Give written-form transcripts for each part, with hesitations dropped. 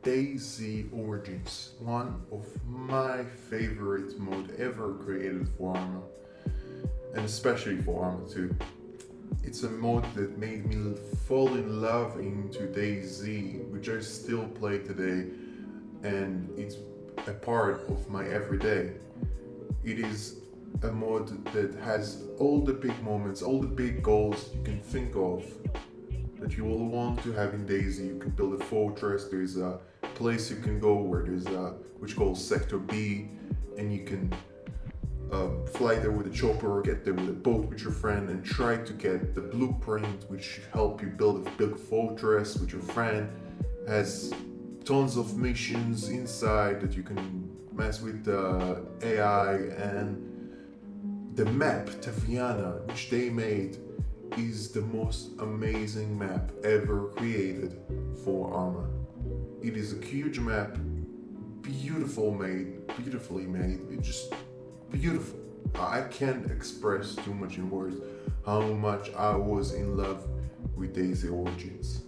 DayZ Origins, one of my favorite mode ever created for Arma, and especially for Arma 2. It's a mode that made me fall in love into DayZ, which I still play today, and it's a part of my everyday. It is a mod that has all the big moments, all the big goals you can think of that you will want to have in DayZ. You can build a fortress, there's a place you can go where there's a, which calls Sector B, and you can fly there with a chopper or get there with a boat with your friend and try to get the blueprint which help you build a big fortress with your friend. Has tons of missions inside that you can mess with the AI, and the map Taviana which they made is the most amazing map ever created for Arma. It is a huge map, beautifully made. It's just beautiful. I can't express too much in words how much I was in love with DayZ Origins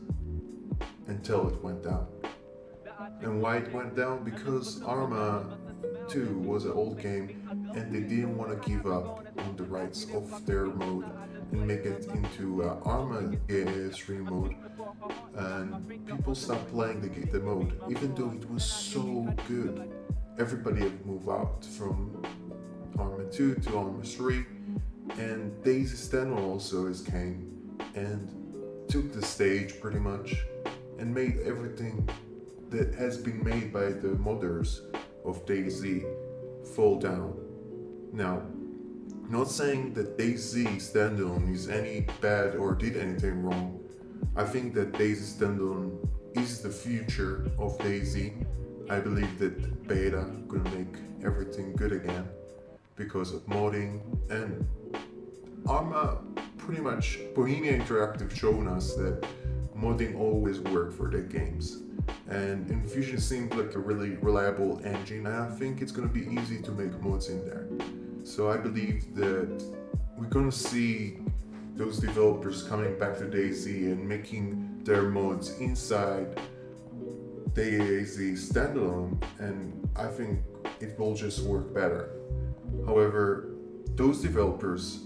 until it went down. And why it went down? Because Arma 2 was an old game and they didn't want to give up on the rights of their mode and make it into Arma 3 mode, and people stopped playing the mode even though it was so good. Everybody had moved out from Arma 2 to Arma 3, and DayZ Standalone also came and took the stage pretty much and made everything that has been made by the modders of DayZ fall down. Now, not saying that DayZ Standalone is any bad or did anything wrong. I think that DayZ Standalone is the future of DayZ. I believe that beta gonna make everything good again because of modding, and Arma pretty much Bohemia Interactive shown us that modding always worked for their games, and Infusion seemed like a really reliable engine, and I think it's gonna be easy to make mods in there. So I believe that we're gonna see those developers coming back to DayZ and making their mods inside DayZ Standalone, and I think it will just work better. However, those developers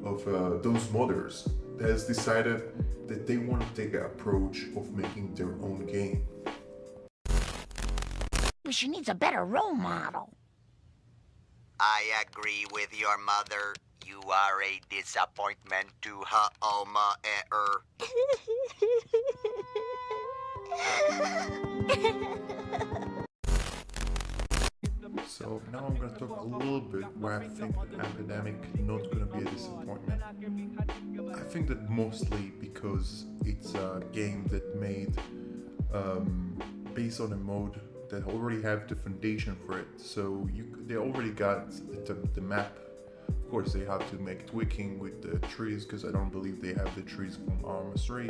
of those modders has decided that they want to take the approach of making their own game. She needs a better role model. I agree with your mother. You are a disappointment to her alma mater. So now I'm gonna talk a little bit where I think that Pandemik not gonna be a disappointment. I think that mostly because it's a game that made based on a mode that already have the foundation for it. So they already got the map. Of course, they have to make tweaking with the trees because I don't believe they have the trees from Arma 3,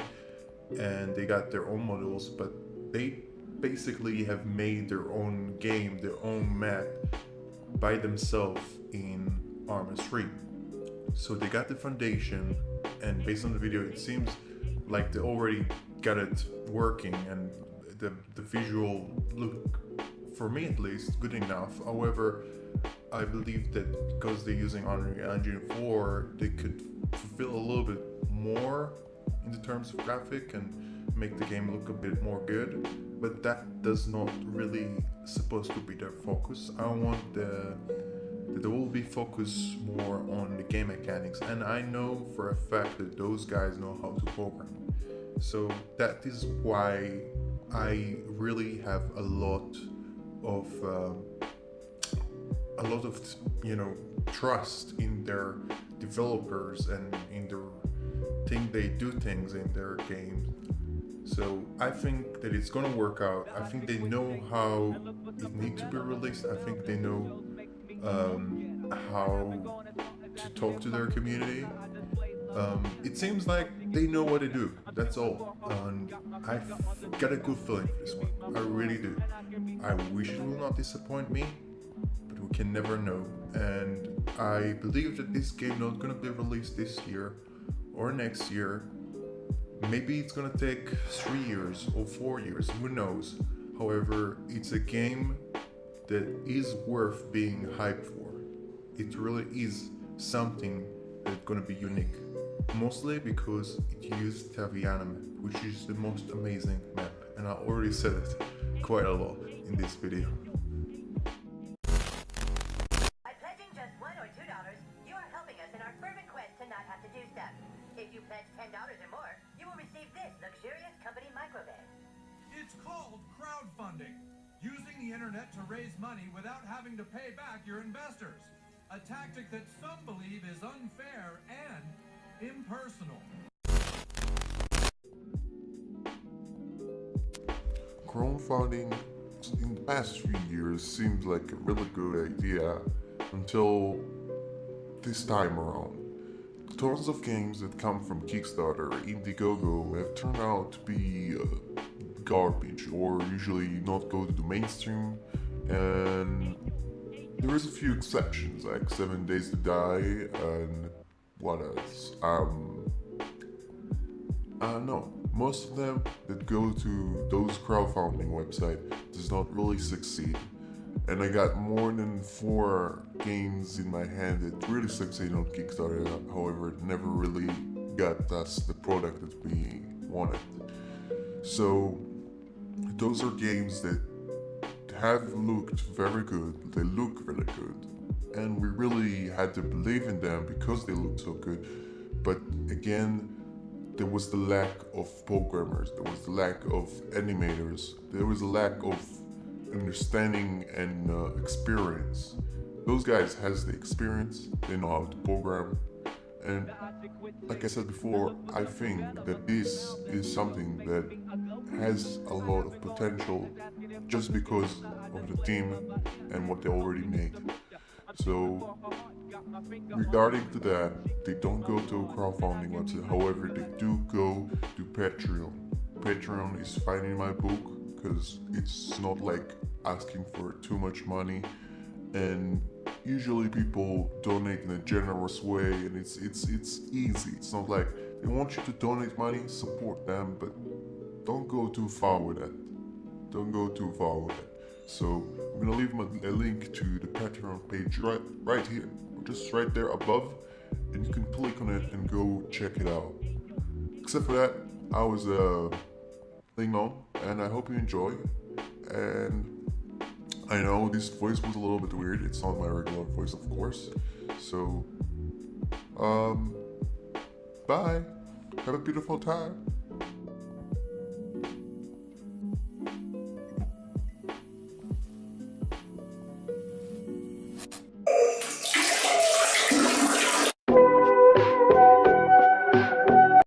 and they got their own models, but they basically have made their own game, their own map by themselves in Arma 3. So they got the foundation, and based on the video it seems like they already got it working, and the visual look, for me at least, good enough. However, I believe that because they're using Unreal Engine 4, they could fulfill a little bit more in the terms of graphic and make the game look a bit more good, but that does not really supposed to be their focus. I want that there will be focus more on the game mechanics, and I know for a fact that those guys know how to program. So that is why I really have a lot of trust in their developers and in their thing they do things in their games. So I think that it's gonna work out. I think they know how it needs to be released. I think they know how to talk to their community. It seems like they know what to do, that's all. And I've got a good feeling for this one, I really do. I wish it will not disappoint me, but we can never know. And I believe that this game not gonna be released this year or next year. Maybe it's gonna take 3 years or 4 years, who knows. However, it's a game that is worth being hyped for. It really is something that's gonna be unique. Mostly because it used Taviana map, which is the most amazing map, and I already said it quite a lot in this video. By pledging just $1 or $2, you are helping us in our fervent quest to not have to do stuff. If you pledge $10 or more, you will receive this luxurious company microbag. It's called crowdfunding, using the internet to raise money without having to pay back your investors. A tactic that some believe is unfair and impersonal. Crowdfunding in the past few years seemed like a really good idea until this time around. Tons of games that come from Kickstarter or Indiegogo have turned out to be garbage or usually not go to the mainstream, and there is a few exceptions like 7 Days to Die and what else? No, most of them that go to those crowdfunding websites does not really succeed. And I got more than 4 games in my hand that really succeed on Kickstarter, however, it never really got us the product that we wanted. So, those are games that have looked very good, they look really good, and we really had to believe in them because they looked so good. But again, there was the lack of programmers, there was the lack of animators, there was a lack of understanding and experience. Those guys has the experience, they know how to program, and like I said before, I think that this is something that has a lot of potential just because of the team and what they already made. So regarding to that, they don't go to a crowdfunding website, however they do go to Patreon. Patreon is fine in my book because it's not like asking for too much money, and usually people donate in a generous way, and it's easy. It's not like they want you to donate money, support them, but don't go too far with it. Don't go too far with it. So I'm gonna leave a link to the Patreon page right here, just right there above, and you can click on it and go check it out. Except for that, I was Lingmo, and I hope you enjoy. And I know this voice was a little bit weird. It's not my regular voice, of course. So, bye. Have a beautiful time.